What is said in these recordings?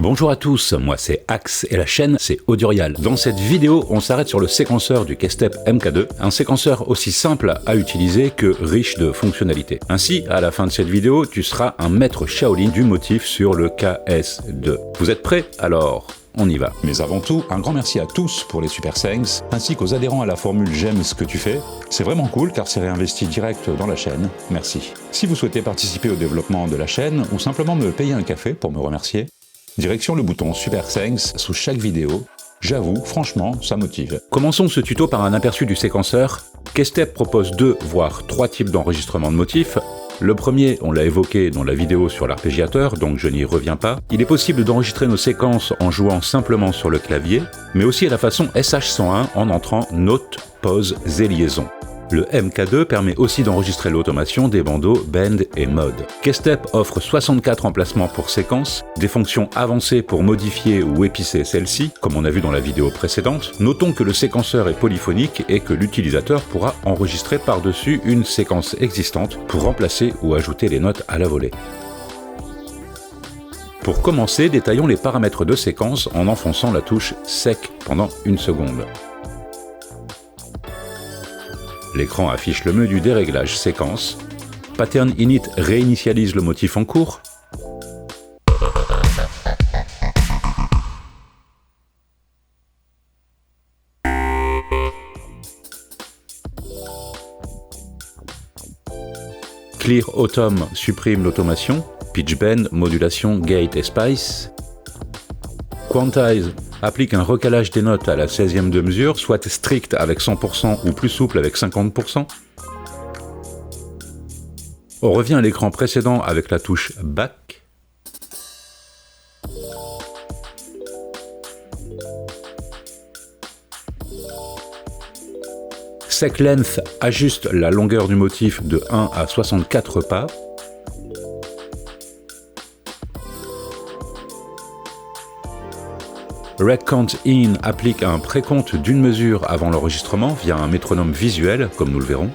Bonjour à tous, moi c'est Axe et la chaîne c'est Audiorial. Dans cette vidéo, on s'arrête sur le séquenceur du Keystep MK2, un séquenceur aussi simple à utiliser que riche de fonctionnalités. Ainsi, à la fin de cette vidéo, tu seras un maître Shaolin du motif sur le KS2. Vous êtes prêts? Alors, on y va. Mais avant tout, un grand merci à tous pour les super thanks, ainsi qu'aux adhérents à la formule j'aime ce que tu fais. C'est vraiment cool car c'est réinvesti direct dans la chaîne. Merci. Si vous souhaitez participer au développement de la chaîne ou simplement me payer un café pour me remercier, direction le bouton Super Thanks sous chaque vidéo. J'avoue, franchement, ça motive. Commençons ce tuto par un aperçu du séquenceur. Keystep propose 2 voire 3 types d'enregistrement de motifs. Le premier, on l'a évoqué dans la vidéo sur l'arpégiateur, donc je n'y reviens pas. Il est possible d'enregistrer nos séquences en jouant simplement sur le clavier, mais aussi à la façon SH101 en entrant notes, pauses et liaisons. Le MK2 permet aussi d'enregistrer l'automation des bandeaux Bend et Mod. Keystep offre 64 emplacements pour séquences, des fonctions avancées pour modifier ou épicer celles-ci, comme on a vu dans la vidéo précédente. Notons que le séquenceur est polyphonique et que l'utilisateur pourra enregistrer par-dessus une séquence existante pour remplacer ou ajouter les notes à la volée. Pour commencer, détaillons les paramètres de séquence en enfonçant la touche Sec pendant 1 seconde. L'écran affiche le menu déréglage séquence. Pattern Init réinitialise le motif en cours. Clear Autumn supprime l'automation. Pitch Bend, modulation, gate et spice. Quantize applique un recalage des notes à la 16e de mesure, soit strict avec 100% ou plus souple avec 50%. On revient à l'écran précédent avec la touche Back. Sec Length ajuste la longueur du motif de 1 à 64 pas. Rec Count In applique un précompte d'une mesure avant l'enregistrement via un métronome visuel, comme nous le verrons.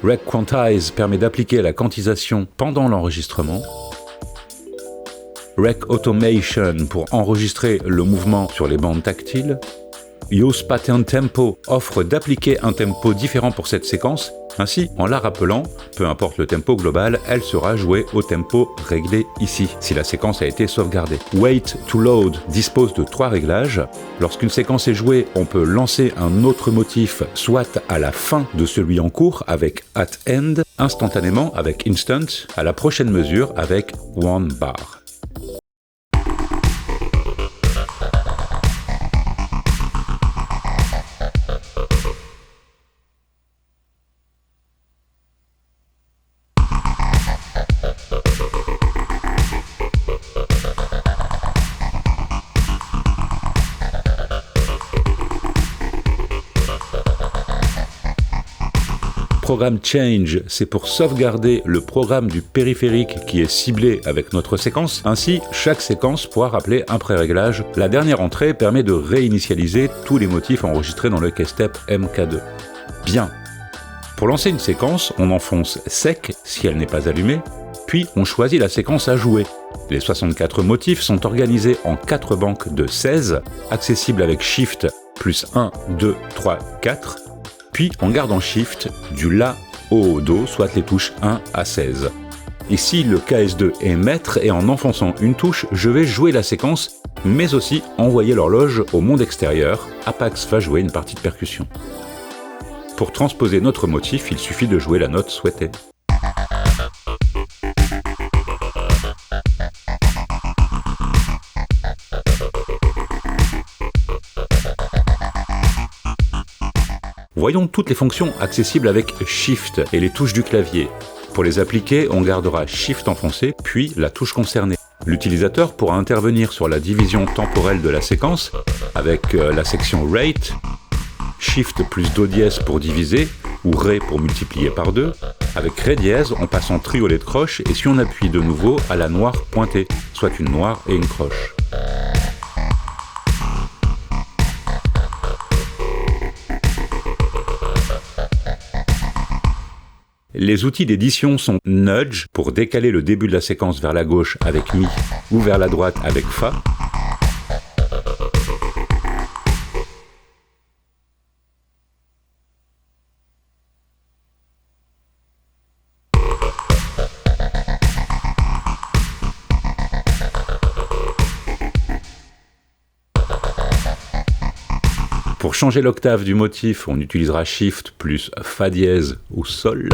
Rec Quantize permet d'appliquer la quantisation pendant l'enregistrement. Rec Automation pour enregistrer le mouvement sur les bandes tactiles. Use Pattern Tempo offre d'appliquer un tempo différent pour cette séquence. Ainsi, en la rappelant, peu importe le tempo global, elle sera jouée au tempo réglé ici, si la séquence a été sauvegardée. Wait to Load dispose de 3 réglages. Lorsqu'une séquence est jouée, on peut lancer un autre motif, soit à la fin de celui en cours avec At End, instantanément avec Instant, à la prochaine mesure avec One Bar. Programme Change, c'est pour sauvegarder le programme du périphérique qui est ciblé avec notre séquence. Ainsi, chaque séquence pourra rappeler un pré-réglage. La dernière entrée permet de réinitialiser tous les motifs enregistrés dans le Keystep MK2. Bien. Pour lancer une séquence, on enfonce Sec si elle n'est pas allumée, puis on choisit la séquence à jouer. Les 64 motifs sont organisés en 4 banques de 16, accessibles avec Shift plus 1, 2, 3, 4, puis on garde en Shift du La au Do, soit les touches 1 à 16. Ici, le KS2 est maître et en enfonçant une touche, je vais jouer la séquence, mais aussi envoyer l'horloge au monde extérieur. Apax va jouer une partie de percussion. Pour transposer notre motif, il suffit de jouer la note souhaitée. Voyons toutes les fonctions accessibles avec Shift et les touches du clavier. Pour les appliquer, on gardera Shift enfoncé, puis la touche concernée. L'utilisateur pourra intervenir sur la division temporelle de la séquence avec la section Rate, Shift plus Do dièse pour diviser, ou Ré pour multiplier par 2. Avec Ré dièse, on passe en triolet de croche et si on appuie de nouveau à la noire pointée, soit une noire et une croche. Les outils d'édition sont Nudge pour décaler le début de la séquence vers la gauche avec Mi ou vers la droite avec Fa. Pour changer l'octave du motif, on utilisera Shift plus Fa dièse ou Sol.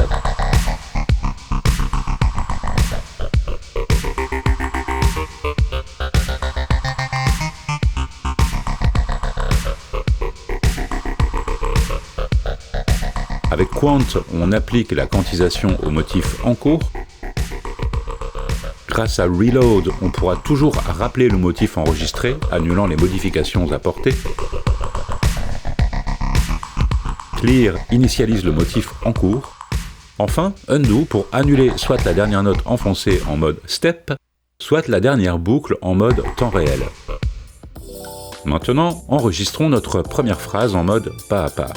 Avec Quant, on applique la quantisation au motif en cours. Grâce à Reload, on pourra toujours rappeler le motif enregistré, annulant les modifications apportées. Clear initialise le motif en cours. Enfin, Undo pour annuler soit la dernière note enfoncée en mode step, soit la dernière boucle en mode temps réel. Maintenant, enregistrons notre première phrase en mode pas à pas.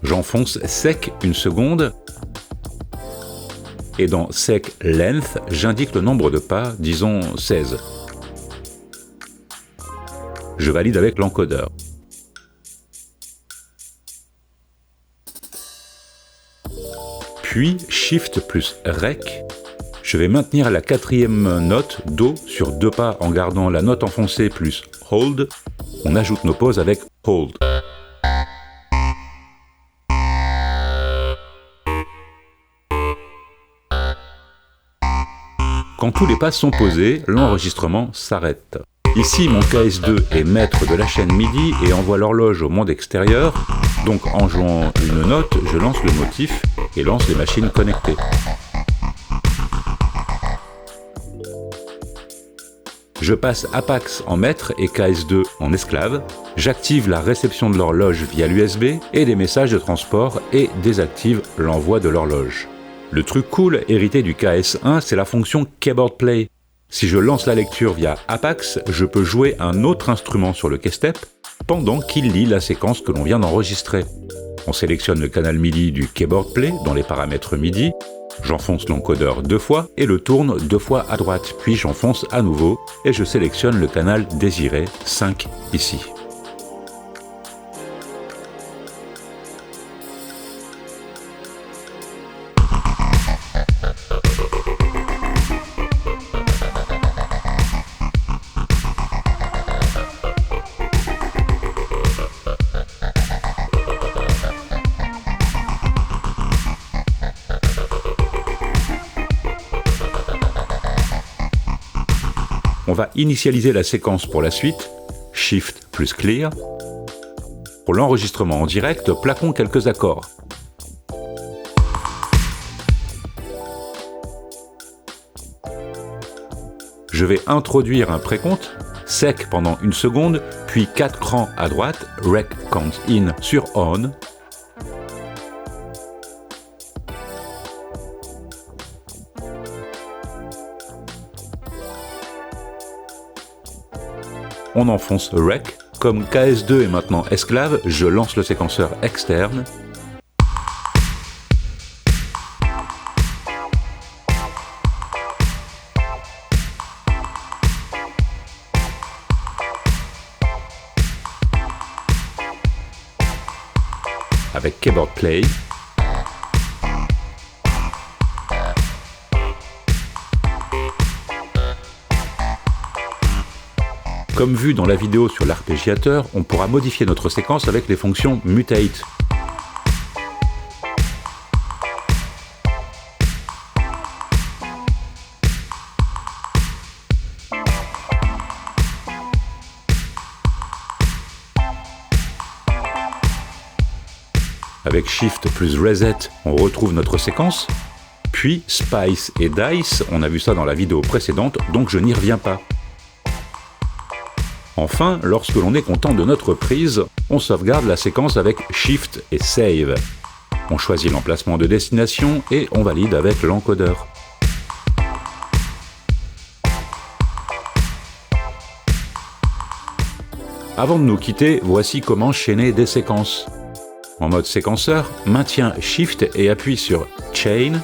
J'enfonce sec une seconde, et dans sec length, j'indique le nombre de pas, disons 16. Je valide avec l'encodeur. Puis Shift plus Rec, je vais maintenir la quatrième note Do sur 2 pas en gardant la note enfoncée plus Hold. On ajoute nos pauses avec Hold. Quand tous les pas sont posés, l'enregistrement s'arrête. Ici, mon KS2 est maître de la chaîne MIDI et envoie l'horloge au monde extérieur. Donc en jouant une note, je lance le motif et lance les machines connectées. Je passe Apax en maître et KS2 en esclave. J'active la réception de l'horloge via l'USB et des messages de transport et désactive l'envoi de l'horloge. Le truc cool hérité du KS1, c'est la fonction Keyboard Play. Si je lance la lecture via Apax, je peux jouer un autre instrument sur le keystep pendant qu'il lit la séquence que l'on vient d'enregistrer. On sélectionne le canal MIDI du Keyboard Play dans les paramètres MIDI, j'enfonce l'encodeur 2 fois et le tourne 2 fois à droite, puis j'enfonce à nouveau et je sélectionne le canal désiré 5 ici. On va initialiser la séquence pour la suite, Shift plus Clear. Pour l'enregistrement en direct, plaquons quelques accords. Je vais introduire un précompte, sec pendant 1 seconde, puis 4 crans à droite, Rec Count In sur On. On enfonce Rec. Comme KS2 est maintenant esclave, je lance le séquenceur externe. Avec Keyboard Play. Comme vu dans la vidéo sur l'arpégiateur, on pourra modifier notre séquence avec les fonctions Mutate. Avec Shift plus Reset, on retrouve notre séquence. Puis Spice et Dice, on a vu ça dans la vidéo précédente, donc je n'y reviens pas. Enfin, lorsque l'on est content de notre prise, on sauvegarde la séquence avec Shift et Save. On choisit l'emplacement de destination et on valide avec l'encodeur. Avant de nous quitter, voici comment chaîner des séquences. En mode séquenceur, maintiens Shift et appuie sur Chain.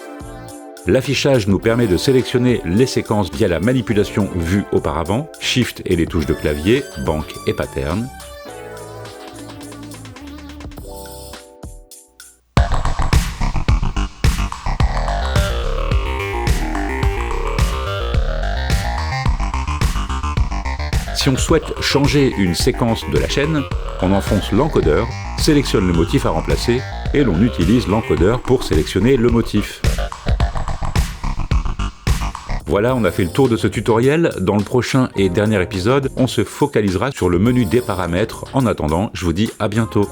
L'affichage nous permet de sélectionner les séquences via la manipulation vue auparavant, Shift et les touches de clavier, Bank et Pattern. Si on souhaite changer une séquence de la chaîne, on enfonce l'encodeur, sélectionne le motif à remplacer et l'on utilise l'encodeur pour sélectionner le motif. Voilà, on a fait le tour de ce tutoriel. Dans le prochain et dernier épisode, on se focalisera sur le menu des paramètres. En attendant, je vous dis à bientôt.